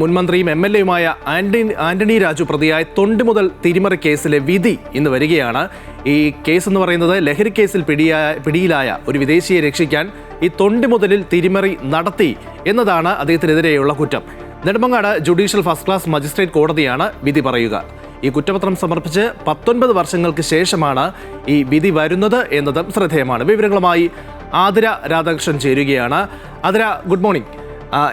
മുൻമന്ത്രിയും എം.എൽ.എയുമായ ആന്റണി രാജു പ്രതിയായ തൊണ്ടി മുതൽ തിരിമറി കേസിലെ വിധി ഇന്ന് വരികയാണ്. ഈ കേസ് എന്ന് പറയുന്നത് ലഹരി കേസിൽ പിടിയിലായ ഒരു വിദേശിയെ രക്ഷിക്കാൻ ഈ തൊണ്ടി മുതലിൽ തിരിമറി നടത്തി എന്നതാണ് അദ്ദേഹത്തിനെതിരെയുള്ള കുറ്റം. Nedumangad judicial first class magistrate കോടതിയാണ് വിധി പറയുക. ഈ കുറ്റപത്രം സമർപ്പിച്ച് 19 വർഷങ്ങൾക്ക് ശേഷമാണ് ഈ വിധി വരുന്നത് എന്നതും ശ്രദ്ധേയമാണ്. വിവരങ്ങളുമായി ആതിര രാധാകൃഷ്ണൻ ചേരുകയാണ്. Athira, good morning.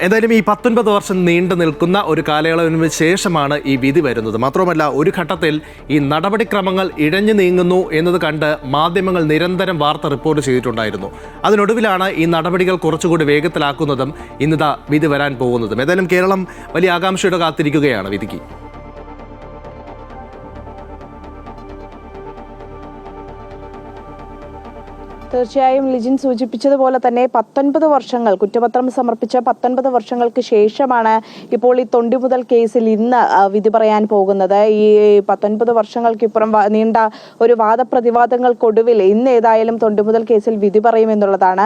എന്തായാലും ഈ 19 വർഷം നീണ്ടു നിൽക്കുന്ന ഒരു കാലയളവിന് ശേഷമാണ് ഈ വിധി വരുന്നത്. മാത്രമല്ല, ഒരു ഘട്ടത്തിൽ ഈ നടപടിക്രമങ്ങൾ ഇഴഞ്ഞു നീങ്ങുന്നു എന്നത് കണ്ട് മാധ്യമങ്ങൾ നിരന്തരം വാർത്ത റിപ്പോർട്ട് ചെയ്തിട്ടുണ്ടായിരുന്നു. അതിനൊടുവിലാണ് ഈ നടപടികൾ കുറച്ചുകൂടി വേഗത്തിലാക്കുന്നതും ഇന്നിതാ വിധി വരാൻ പോകുന്നതും. ഏതായാലും കേരളം വലിയ ആകാംക്ഷയോടെ കാത്തിരിക്കുകയാണ് വിധിക്ക്. തീർച്ചയായും ലിജിൻ സൂചിപ്പിച്ചതുപോലെ തന്നെ 19 വർഷങ്ങൾ കുറ്റപത്രം സമർപ്പിച്ച 19 വർഷങ്ങൾക്ക് ശേഷമാണ് ഇപ്പോൾ ഈ തൊണ്ടി മുതൽ കേസിൽ ഇന്ന് വിധി പറയാൻ പോകുന്നത്. ഈ 19 വർഷങ്ങൾക്കിപ്പുറം നീണ്ട ഒരു വാദപ്രതിവാദങ്ങൾക്കൊടുവിൽ ഇന്ന് ഏതായാലും തൊണ്ടി മുതൽ കേസിൽ വിധി പറയുമെന്നുള്ളതാണ്.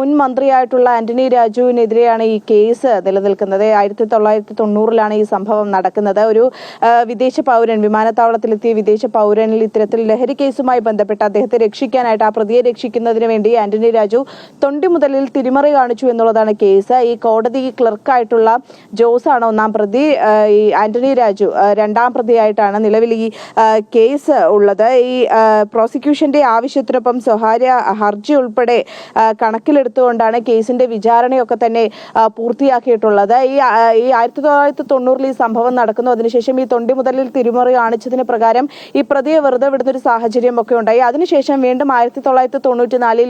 മുൻ മന്ത്രിയായിട്ടുള്ള ആന്റണി രാജുവിനെതിരെയാണ് ഈ കേസ് നിലനിൽക്കുന്നത്. 1990-ലാണ് ഈ സംഭവം നടക്കുന്നത്. ഒരു വിദേശ പൗരൻ, വിമാനത്താവളത്തിലെത്തിയ വിദേശ പൗരനിൽ ഇത്തരത്തിൽ ലഹരി കേസുമായി ബന്ധപ്പെട്ട് അദ്ദേഹത്തെ രക്ഷിക്കാനായിട്ട്, ആ പ്രതിയെ രക്ഷിക്കുന്നതിന് വേണ്ടി ആന്റണി രാജു തൊണ്ടി മുതലിൽ തിരിമറി കാണിച്ചു എന്നുള്ളതാണ് കേസ്. ഈ കോടതി ക്ലർക്കായിട്ടുള്ള ജോസാണ് ഒന്നാം പ്രതി. ഈ ആന്റണി രാജു രണ്ടാം പ്രതിയായിട്ടാണ് നിലവിൽ ഈ കേസ് ഉള്ളത്. ഈ പ്രോസിക്യൂഷന്റെ ആവശ്യത്തിനൊപ്പം സ്വകാര്യ ഹർജി ഉൾപ്പെടെ കണക്കിലെടുത്തുകൊണ്ടാണ് കേസിന്റെ വിചാരണയൊക്കെ തന്നെ പൂർത്തിയാക്കിയിട്ടുള്ളത്. ഈ 1990-ൽ ഈ സംഭവം നടക്കുന്നു. അതിനുശേഷം ഈ തൊണ്ടി മുതലിൽ തിരിമറി കാണിച്ചതിന് പ്രകാരം ഈ പ്രതിയെ വെറുതെ വിടുന്നൊരു സാഹചര്യം ഒക്കെ ഉണ്ടായി. അതിനുശേഷം വീണ്ടും 1994-ൽ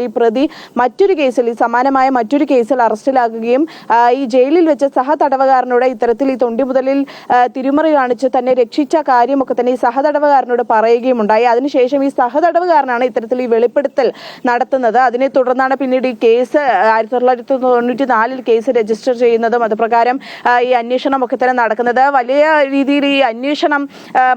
ഈ പ്രതി മറ്റൊരു കേസിൽ, ഈ സമാനമായ മറ്റൊരു കേസിൽ അറസ്റ്റിലാകുകയും ഈ ജയിലിൽ വെച്ച് സഹതടവുകാരനോട് ഇത്തരത്തിൽ ഈ തൊണ്ടി മുതലിൽ തിരിമറി കാണിച്ച് തന്നെ രക്ഷിച്ച കാര്യമൊക്കെ തന്നെ ഈ സഹതടവുകാരനോട് പറയുകയും ഉണ്ടായി. അതിനുശേഷം ഈ സഹതടവുകാരനാണ് ഇത്തരത്തിൽ ഈ വെളിപ്പെടുത്തൽ നടത്തുന്നത്. അതിനെ തുടർന്നാണ് പിന്നീട് ഈ കേസ് 1994-ൽ കേസ് രജിസ്റ്റർ ചെയ്യുന്നതും അതുപ്രകാരം ഈ അന്വേഷണമൊക്കെ തന്നെ നടക്കുന്നത്. വലിയ രീതിയിൽ ഈ അന്വേഷണം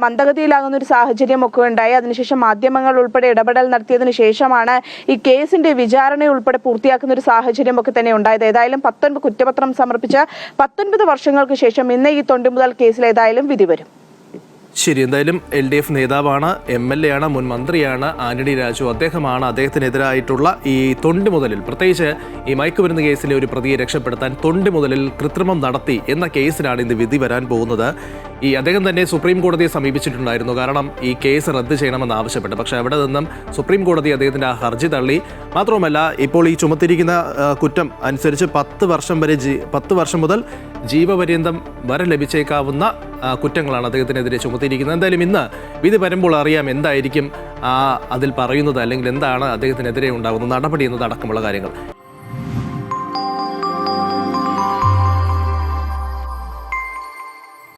മന്ദഗതിയിലാകുന്ന ഒരു സാഹചര്യം ഒക്കെ ഉണ്ടായി. അതിനുശേഷം മാധ്യമങ്ങൾ ഉൾപ്പെടെ ഇടപെടൽ നടത്തിയതിനു ശേഷമാണ് ഈ കേസിന്റെ വിചാരണ ഉൾപ്പെടെ പൂർത്തിയാക്കുന്ന ഒരു സാഹചര്യം ഒക്കെ തന്നെ ഉണ്ടായത്. ഏതായാലും കുറ്റപത്രം സമർപ്പിച്ച 19 വർഷങ്ങൾക്ക് ശേഷം ഇന്ന് ഈ തൊണ്ടി മുതൽ കേസിൽ ഏതായാലും വിധി വരും. ശരി, എന്തായാലും LDF നേതാവാണ്, MLA ആണ്, മുൻ മന്ത്രിയാണ് ആന്റണി രാജു. അദ്ദേഹത്തിനെതിരായിട്ടുള്ള ഈ തൊണ്ടി മുതലിൽ, പ്രത്യേകിച്ച് ഈ മയക്കുമരുന്ന് കേസിലെ ഒരു പ്രതിയെ രക്ഷപ്പെടുത്താൻ തൊണ്ടി മുതലിൽ കൃത്രിമം നടത്തി എന്ന കേസിലാണ് ഇന്ന് വിധി വരാൻ പോകുന്നത്. ഈ അദ്ദേഹം തന്നെ സുപ്രീം കോടതിയെ സമീപിച്ചിട്ടുണ്ടായിരുന്നു. കാരണം ഈ കേസ് റദ്ദ് ചെയ്യണമെന്ന് ആവശ്യപ്പെട്ടു. പക്ഷേ അവിടെ നിന്നും സുപ്രീം കോടതി അദ്ദേഹത്തിൻ്റെ ആ ഹർജി തള്ളി. മാത്രവുമല്ല, ഇപ്പോൾ ഈ ചുമത്തിരിക്കുന്ന കുറ്റം അനുസരിച്ച് 10 വർഷം മുതൽ ജീവപര്യന്തം വരെ ലഭിച്ചേക്കാവുന്ന കുറ്റങ്ങളാണ് അദ്ദേഹത്തിനെതിരെ ചുമത്തിയിരിക്കുന്നത്. എന്തായാലും ഇന്ന് വിധി വരുമ്പോൾ അറിയാം എന്തായിരിക്കും അതിൽ പറയുന്നത്, അല്ലെങ്കിൽ എന്താണ് അദ്ദേഹത്തിനെതിരെ ഉണ്ടാകുന്ന നടപടി എന്നതടക്കമുള്ള കാര്യങ്ങൾ.